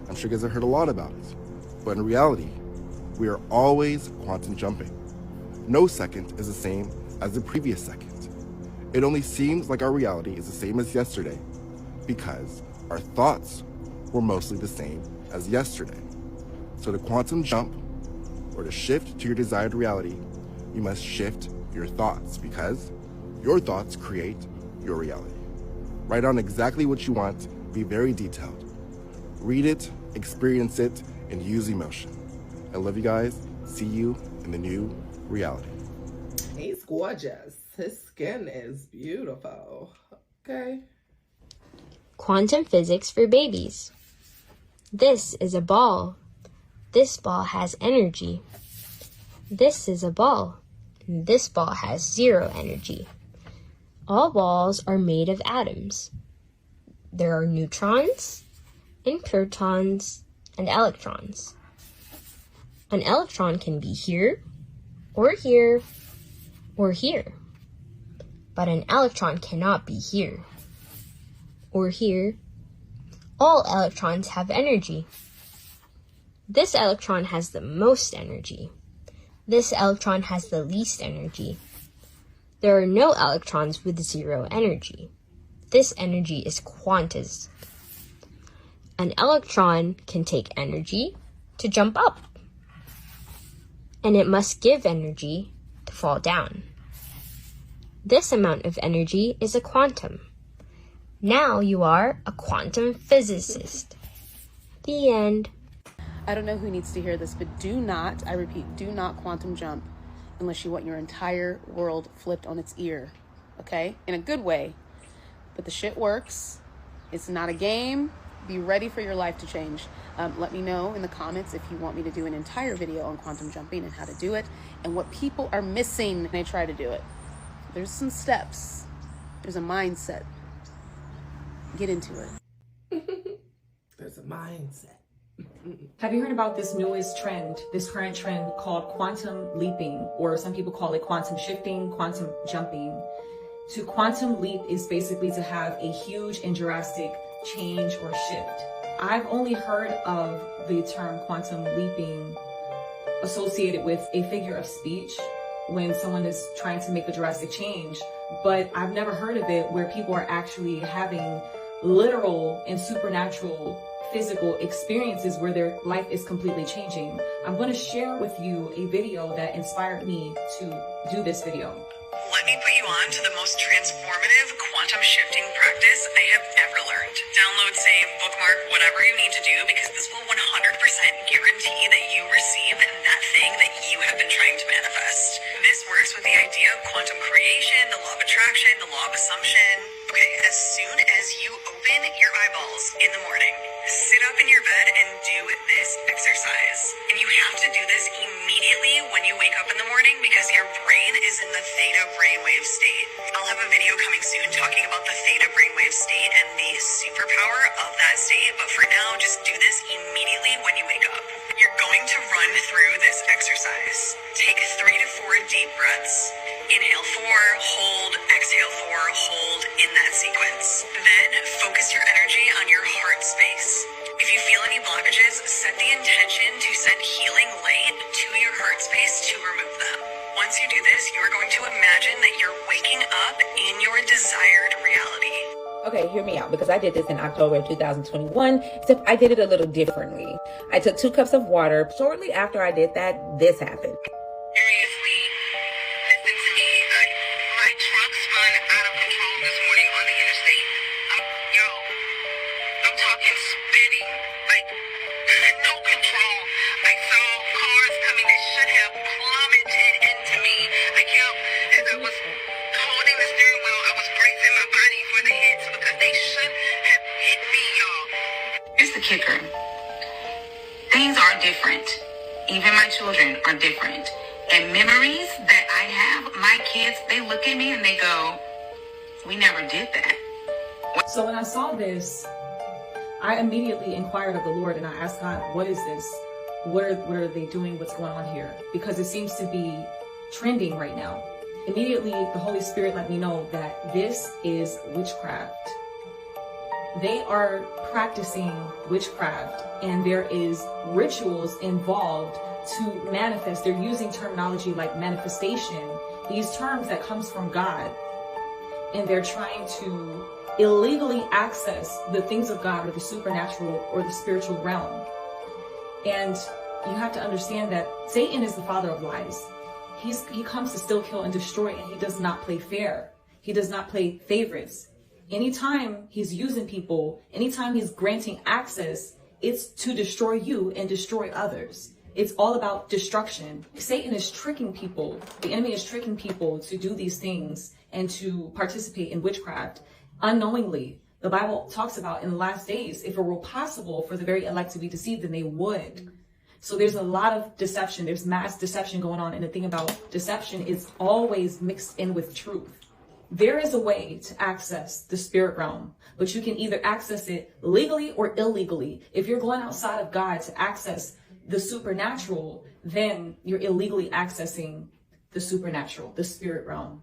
[SPEAKER 19] I'm sure you guys have heard a lot about it, but in reality, we are always quantum jumping. No second is the same as the previous second. It only seems like our reality is the same as yesterday because our thoughts were mostly the same as yesterday. So to quantum jump, or to shift to your desired reality, you must shift your thoughts, because your thoughts create your reality. Write down exactly what you want, be very detailed. Read it, experience it, and use emotion. I love you guys. See you in the new reality.
[SPEAKER 1] He's gorgeous. His skin is beautiful. Okay.
[SPEAKER 20] Quantum physics for babies. This is a ball. This ball has energy. This is a ball. This ball has zero energy. All balls are made of atoms. There are neutrons, and protons, and electrons. An electron can be here, or here, or here. But an electron cannot be here, or here. All electrons have energy. This electron has the most energy. This electron has the least energy. There are no electrons with zero energy. This energy is quantized. An electron can take energy to jump up, and it must give energy to fall down. This amount of energy is a quantum. Now you are a quantum physicist. The end.
[SPEAKER 14] I don't know who needs to hear this, but do not, I repeat, do not quantum jump unless you want your entire world flipped on its ear, okay? In a good way, but the shit works. It's not a game. Be ready for your life to change. Let me know in the comments if you want me to do an entire video on quantum jumping and how to do it and what people are missing when they try to do it. There's some steps. There's a mindset. Get into it.
[SPEAKER 1] There's a mindset.
[SPEAKER 21] Have you heard about this newest trend, this current trend called quantum leaping, or some people call it quantum shifting, quantum jumping? To quantum leap is basically to have a huge and drastic change or shift. I've only heard of the term quantum leaping associated with a figure of speech when someone is trying to make a drastic change, but I've never heard of it where people are actually having literal and supernatural physical experiences where their life is completely changing. I'm going to share with you a video that inspired me to do this video.
[SPEAKER 16] Let me put you on to the most transformative quantum shifting practice I have ever learned. Download, save, bookmark, whatever you need to do, because this will 100% guarantee that you receive that thing that you have been trying to manifest. This works with the idea of quantum creation, the law of attraction, the law of assumption. Okay, as soon as you open your eyeballs in the morning, sit up in your bed and do this exercise. And you have to do this immediately when you wake up in the morning because your brain is in the theta brainwave state. I'll have a video coming soon talking about the theta brainwave state and the superpower of that state, but for now, just do this immediately when you wake up. You're going to run run through this exercise. Take 3 to 4 deep breaths. Inhale 4, hold, exhale 4, hold in that sequence. Then focus your energy on your heart space. If you feel any blockages, set the intention to send healing light to your heart space to remove them. Once you do this, you are going to imagine that you're waking up in your desired reality.
[SPEAKER 2] Okay, hear me out, because I did this in October of 2021, except I did it a little differently. I took 2 cups of water. Shortly after I did that, this happened.
[SPEAKER 16] Seriously, listen to me. My truck spun out of control this morning on the interstate. I'm talking spinning, like no control. I saw cars coming that should have plummeted into me. As I was holding the steering wheel, I was bracing my body for the hits because they should have hit me, y'all. Here's the kicker. Things are different. Even my children are different. And memories that I have, my kids, they look at me and they go, we never did that.
[SPEAKER 21] So when I saw this, I immediately inquired of the Lord and I asked God, what is this? What are they doing? What's going on here? Because it seems to be trending right now. Immediately, the Holy Spirit let me know that this is witchcraft. They are practicing witchcraft and there is rituals involved to manifest. They're using terminology like manifestation, these terms that comes from God, and they're trying to illegally access the things of God or the supernatural or the spiritual realm. And you have to understand that Satan is the father of lies. He comes to steal, kill, and destroy, and he does not play fair. He does not play favorites. Anytime he's using people, anytime he's granting access, it's to destroy you and destroy others. It's all about destruction. Satan is tricking people. The enemy is tricking people to do these things and to participate in witchcraft unknowingly. The Bible talks about in the last days, if it were possible for the very elect to be deceived, then they would. So there's a lot of deception. There's mass deception going on. And the thing about deception is always mixed in with truth. There is a way to access the spirit realm, but you can either access it legally or illegally. If you're going outside of God to access the supernatural, then you're illegally accessing the supernatural, the spirit realm.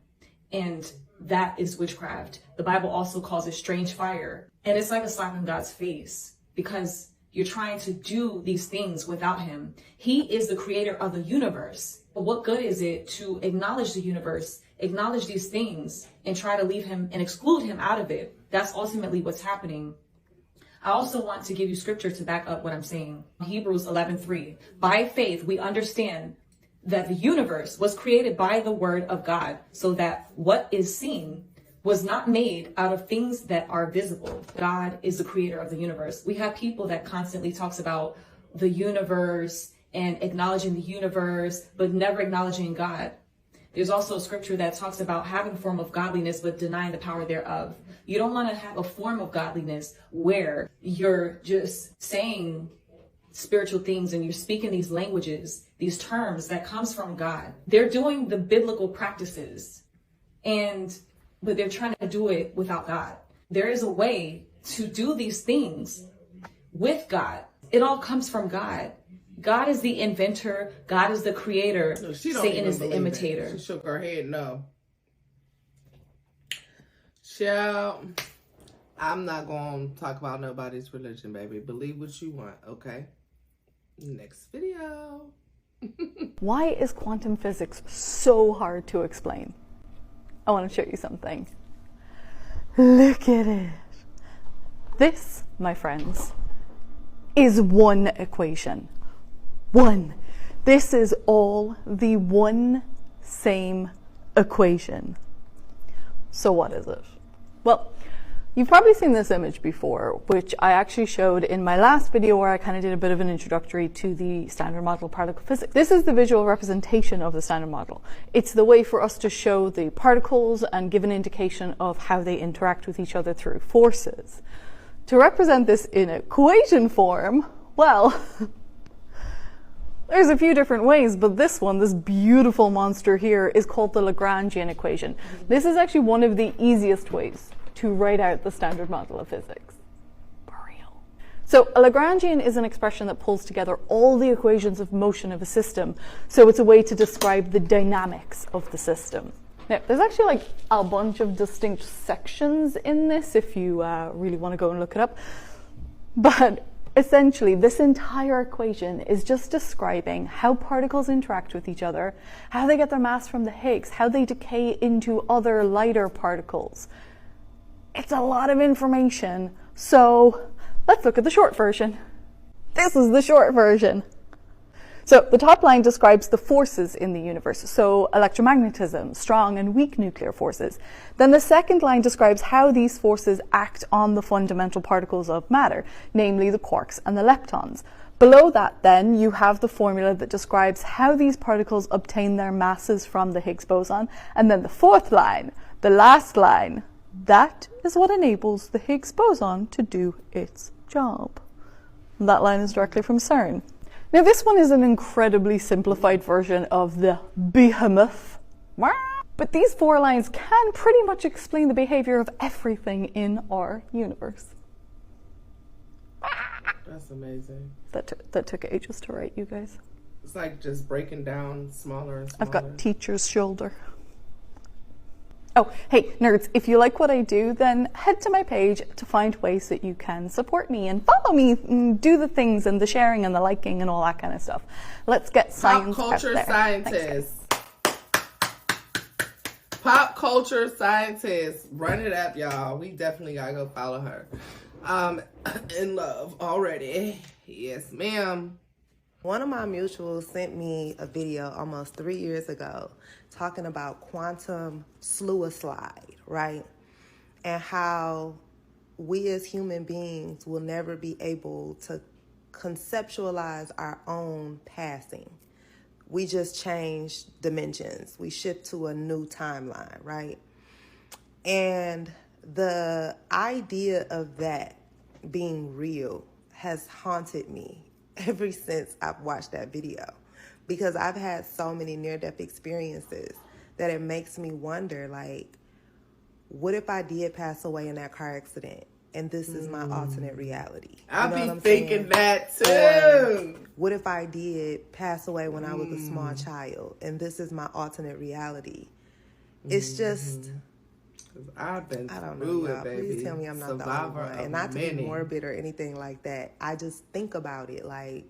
[SPEAKER 21] And that is witchcraft. The Bible also calls it strange fire. And it's like a slap in God's face because you're trying to do these things without him. He is the creator of the universe. But what good is it to acknowledge the universe, acknowledge these things, and try to leave him and exclude him out of it? That's ultimately what's happening. I also want to give you scripture to back up what I'm saying. Hebrews 11:3. By faith, we understand that the universe was created by the word of God, so that what is seen was not made out of things that are visible. God is the creator of the universe. We have people that constantly talks about the universe and acknowledging the universe, but never acknowledging God. There's also a scripture that talks about having a form of godliness, but denying the power thereof. You don't want to have a form of godliness where you're just saying spiritual things and you're speaking these languages, these terms that comes from God. They're doing the biblical practices, but they're trying to do it without God. There is a way to do these things with God. It all comes from God. God is the inventor. God is the creator.
[SPEAKER 1] No,
[SPEAKER 21] Satan is the imitator.
[SPEAKER 1] She shook her head no. Child, I'm not going to talk about nobody's religion, baby. Believe what you want, okay? Next video.
[SPEAKER 22] Why is quantum physics so hard to explain? I want to show you something. Look at it. This, my friends, is one equation. One. This is all the one same equation. So what is it? Well, you've probably seen this image before, which I actually showed in my last video where I kind of did a bit of an introductory to the standard model of particle physics. This is the visual representation of the standard model. It's the way for us to show the particles and give an indication of how they interact with each other through forces. To represent this in equation form, well, there's a few different ways, but this one, this beautiful monster here, is called the Lagrangian equation. This is actually one of the easiest ways to write out the standard model of physics. For real. So a Lagrangian is an expression that pulls together all the equations of motion of a system. So it's a way to describe the dynamics of the system. Now, there's actually like a bunch of distinct sections in this if you really want to go and look it up. But essentially, this entire equation is just describing how particles interact with each other, how they get their mass from the Higgs, how they decay into other lighter particles. It's a lot of information, so let's look at the short version. This is the short version. So the top line describes the forces in the universe, so electromagnetism, strong and weak nuclear forces. Then the second line describes how these forces act on the fundamental particles of matter, namely the quarks and the leptons. Below that then you have the formula that describes how these particles obtain their masses from the Higgs boson. And then the fourth line, the last line, that is what enables the Higgs boson to do its job. And that line is directly from CERN. Now this one is an incredibly simplified version of the behemoth, but these 4 lines can pretty much explain the behavior of everything in our universe.
[SPEAKER 1] That's amazing.
[SPEAKER 22] That took ages to write, you guys.
[SPEAKER 1] It's like just breaking down smaller and smaller.
[SPEAKER 22] I've got teacher's shoulder. Oh, hey, nerds, if you like what I do, then head to my page to find ways that you can support me and follow me and do the things and the sharing and the liking and all that kind of stuff. Let's get science
[SPEAKER 1] Pop culture
[SPEAKER 22] out there.
[SPEAKER 1] scientists. Pop culture scientist. Run it up, y'all. We definitely gotta go follow her. In love already. Yes, ma'am.
[SPEAKER 17] One of my mutuals sent me a video almost 3 years ago talking about quantum slide, right? And how we as human beings will never be able to conceptualize our own passing. We just change dimensions. We shift to a new timeline, right? And the idea of that being real has haunted me ever since I've watched that video, because I've had so many near-death experiences that it makes me wonder, like, what if I did pass away in that car accident and this is my alternate reality?
[SPEAKER 1] I'll be thinking that too.
[SPEAKER 17] Or what if I did pass away when I was a small child and this is my alternate reality? It's just,
[SPEAKER 1] I've been
[SPEAKER 17] I don't
[SPEAKER 1] through
[SPEAKER 17] know,
[SPEAKER 1] it,
[SPEAKER 17] y'all.
[SPEAKER 1] baby.
[SPEAKER 17] Please tell me I'm not the only one. And not to be morbid or anything like that. I just think about it like,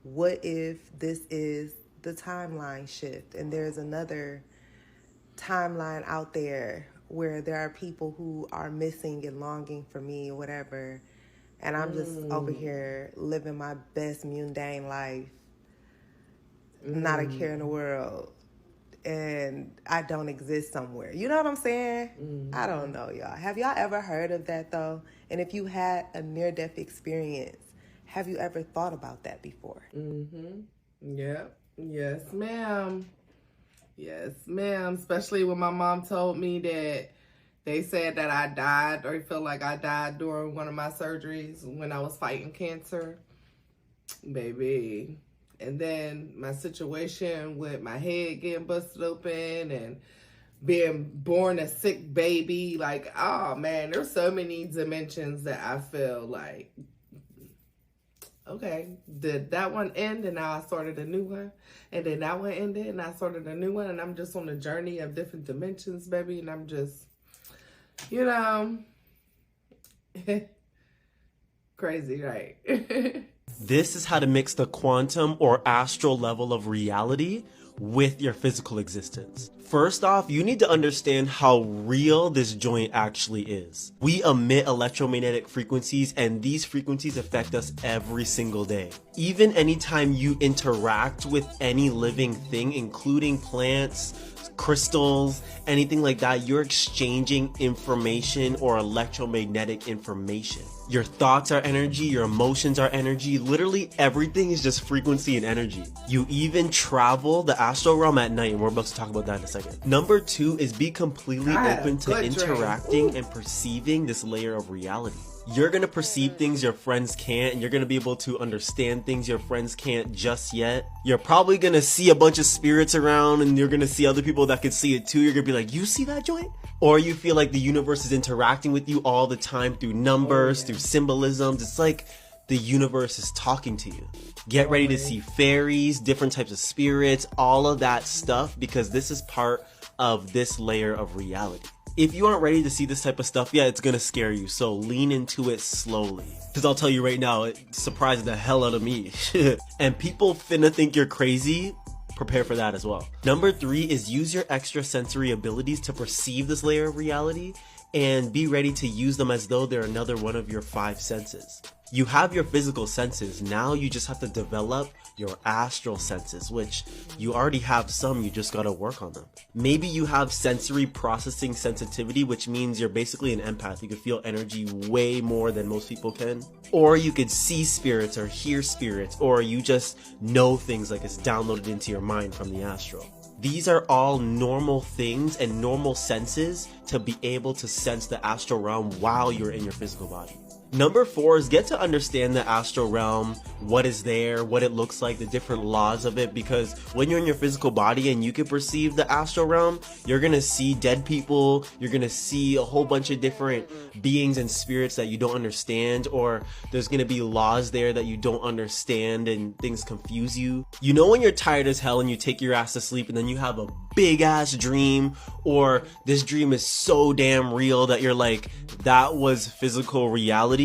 [SPEAKER 17] what if this is the timeline shift and there's another timeline out there where there are people who are missing and longing for me or whatever, and I'm just over here living my best mundane life, not a care in the world, and I don't exist somewhere. You know what I'm saying? I don't know, y'all. Have y'all ever heard of that, though? And if you had a near-death experience, have you ever thought about that before?
[SPEAKER 1] Yep. Yes, ma'am. Yes, ma'am. Especially when my mom told me that they said that I died, or feel like I died during one of my surgeries when I was fighting cancer. Baby. And then my situation with my head getting busted open and being born a sick baby. Like, oh man, there's so many dimensions that I feel like, okay, did that one end and now I started a new one? And then that one ended and I started a new one, and I'm just on a journey of different dimensions, baby. And I'm just, you know, crazy, right?
[SPEAKER 3] This is how to mix the quantum or astral level of reality with your physical existence. First off, you need to understand how real this joint actually is. We emit electromagnetic frequencies, and these frequencies affect us every single day. Even anytime you interact with any living thing, including plants, crystals, anything like that, you're exchanging information or electromagnetic information. Your thoughts are energy, your emotions are energy, literally everything is just frequency and energy. You even travel the astral realm at night, and we're about to talk about that in a second. Number 2 is be completely open to interacting and perceiving this layer of reality. You're gonna perceive things your friends can't, and you're gonna be able to understand things your friends can't just yet. You're probably gonna see a bunch of spirits around, and you're gonna see other people that could see it too. You're gonna be like, you see that joint? Or you feel like the universe is interacting with you all the time through numbers, through symbolisms. It's like the universe is talking to you. Get ready to see fairies, different types of spirits, all of that stuff, because this is part of this layer of reality. If you aren't ready to see this type of stuff, yeah, it's gonna scare you, so lean into it slowly. Because I'll tell you right now, it surprised the hell out of me. And people finna think you're crazy, prepare for that as well. Number 3 is use your extrasensory abilities to perceive this layer of reality and be ready to use them as though they're another one of your 5 senses. You have your physical senses, now you just have to develop your astral senses, which you already have some, you just gotta work on them. Maybe you have sensory processing sensitivity, which means you're basically an empath. You can feel energy way more than most people can. Or you could see spirits or hear spirits, or you just know things like it's downloaded into your mind from the astral. These are all normal things and normal senses to be able to sense the astral realm while you're in your physical body. Number 4 is get to understand the astral realm, what is there, what it looks like, the different laws of it, because when you're in your physical body and you can perceive the astral realm, you're gonna see dead people, you're gonna see a whole bunch of different beings and spirits that you don't understand, or there's gonna be laws there that you don't understand and things confuse you. You know when you're tired as hell and you take your ass to sleep and then you have a big ass dream, or this dream is so damn real that you're like, that was physical reality?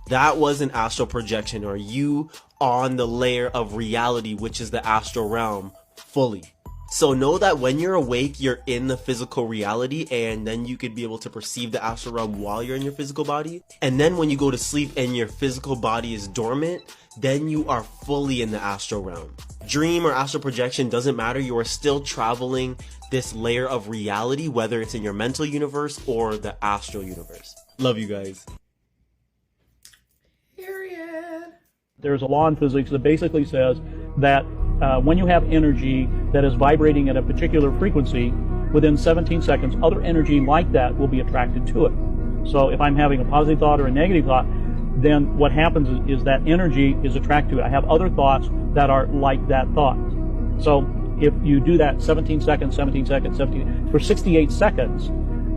[SPEAKER 3] That was an astral projection, or you on the layer of reality, which is the astral realm, fully. So know that when you're awake, you're in the physical reality, and then you could be able to perceive the astral realm while you're in your physical body. And then when you go to sleep and your physical body is dormant, then you are fully in the astral realm. Dream or astral projection doesn't matter, you are still traveling this layer of reality, whether it's in your mental universe or the astral universe. Love you guys.
[SPEAKER 4] There's a law in physics that basically says that when you have energy that is vibrating at a particular frequency, within 17 seconds, other energy like that will be attracted to it. So if I'm having a positive thought or a negative thought, then what happens is that energy is attracted to it. I have other thoughts that are like that thought. So if you do that 17 seconds, for 68 seconds,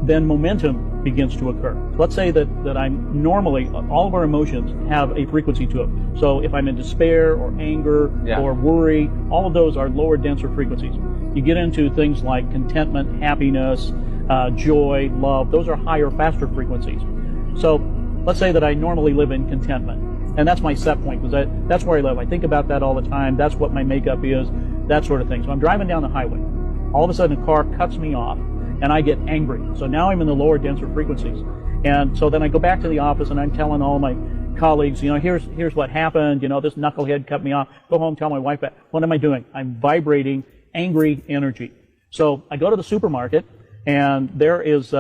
[SPEAKER 4] then momentum begins to occur. Let's say that I'm normally, all of our emotions have a frequency to it. So if I'm in despair or anger or worry, all of those are lower, denser frequencies. You get into things like contentment, happiness, joy, love. Those are higher, faster frequencies. So let's say that I normally live in contentment. And that's my set point, because that's where I live. I think about that all the time. That's what my makeup is, that sort of thing. So I'm driving down the highway. All of a sudden a car cuts me off, and I get angry. So now I'm in the lower, denser frequencies. And so then I go back to the office and I'm telling all my colleagues, here's what happened, this knucklehead cut me off. Go home, tell my wife that. What am I doing? I'm vibrating angry energy. So I go to the supermarket and there is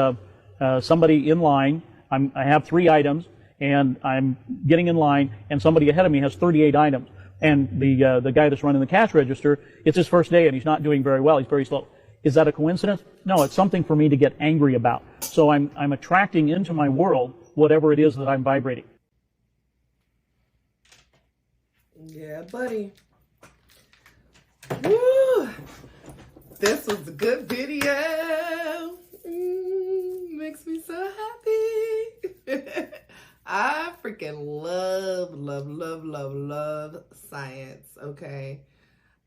[SPEAKER 4] somebody in line. I have 3 items and I'm getting in line and somebody ahead of me has 38 items. And the guy that's running the cash register, it's his first day and he's not doing very well. He's very slow. Is that a coincidence? No, it's something for me to get angry about. So I'm attracting into my world whatever it is that I'm vibrating.
[SPEAKER 1] Yeah, buddy. Woo! This was a good video. Makes me so happy. I freaking love science, okay?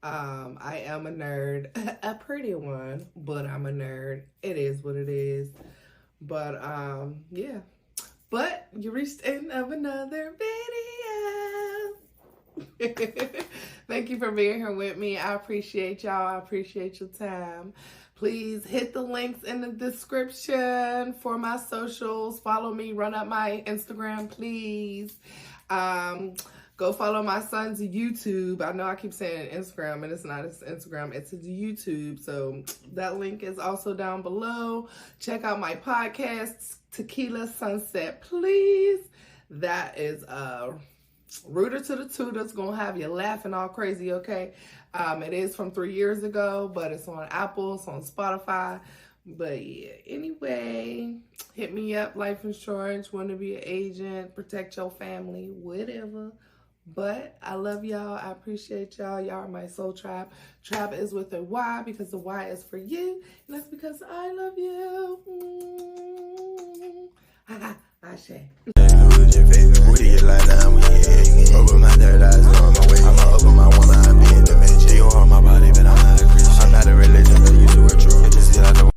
[SPEAKER 1] I am a nerd, a pretty one, but I'm a nerd. It is what it is. But, yeah. But you reached the end of another video. Thank you for being here with me. I appreciate y'all. I appreciate your time. Please hit the links in the description for my socials. Follow me. Run up my Instagram, please. Go follow my son's YouTube. I know I keep saying Instagram, and it's not his Instagram. It's his YouTube. So that link is also down below. Check out my podcast, Tequila Sunset, please. That is Rooter to the Tutor's gonna have you laughing all crazy, okay? It is from 3 years ago, but it's on Apple, it's on Spotify. But yeah, anyway, hit me up, life insurance, want to be an agent, protect your family, whatever. But I love y'all. I appreciate y'all. Y'all are my soul tribe. Tribe is with a Y because the Y is for you. And that's because I love you. I Ashe.
[SPEAKER 6] Open my third eyes on my way. I'ma open my one eye, be in the main. She gon' hold my body, but I'm not a Christian. I'm not a religion, but you two are true.